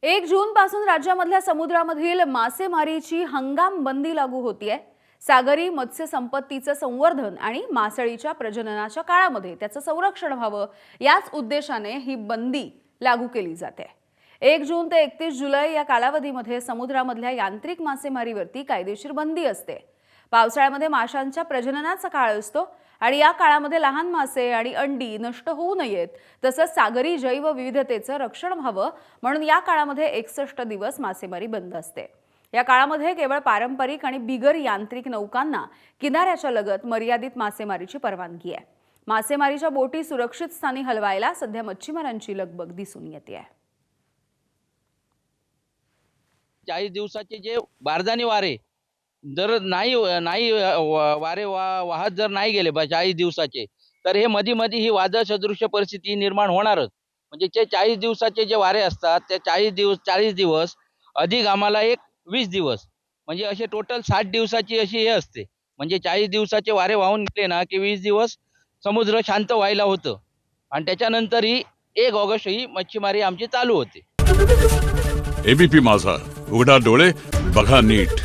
1 जून पासून राज्यामधल्या समुद्रामधील मासेमारीची हंगाम बंदी लागू होतीये। सागरी मत्स्य संपत्तीचं संवर्धन आणि मासळीच्या प्रजननाच्या काळामध्ये त्याचं संरक्षण व्हावं याच उद्देशाने ही बंदी लागू केली जाते। 1 जून ते 31 जुलै या कालावधीमध्ये समुद्रामधल्या यांत्रिक मासेमारीवरती कायदेशीर बंदी असते। पावसाळ्यामध्ये माशांच्या प्रजननाचा काळ असतो आणि या काळामध्ये लहान मासे आणि अंडी नष्ट होऊ नयेत, तसंच सागरी जैवविविधतेचं रक्षण व्हावं म्हणून या काळामध्ये 61 दिवस मासेमारी बंद असते। या काळामध्ये केवळ पारंपरिक आणि बिगर यांत्रिक नौकांना किनाऱ्याच्या लगत मर्यादित मासेमारीची परवानगी आहे। मासेमारीच्या बोटी सुरक्षित स्थानी हलवायला सध्या मच्छीमारांची लगबग दिसून येते आहे। 40 दिवसाचे जे बारदानी वारे जर नाही नाही वारे वाहत जर नाही गेले 40 दिवसाचे, तर हे मध्ये ही वादळ सदृश्य परिस्थिती निर्माण होणारच। म्हणजे ते 40 दिवसाचे जे वारे असतात ते 40 दिवस अधिक आम्हाला एक 20 दिवस, म्हणजे असे टोटल 60 दिवसाची अशी हे असते। म्हणजे 40 दिवसाचे वारे वाहून गेले ना की 20 दिवस समुद्र शांत व्हायला होतं आणि त्याच्यानंतर ही 1 ऑगस्ट ही मच्छीमारी आमची चालू होते। एबीपी माझा, उघडा डोळे बघा नीट।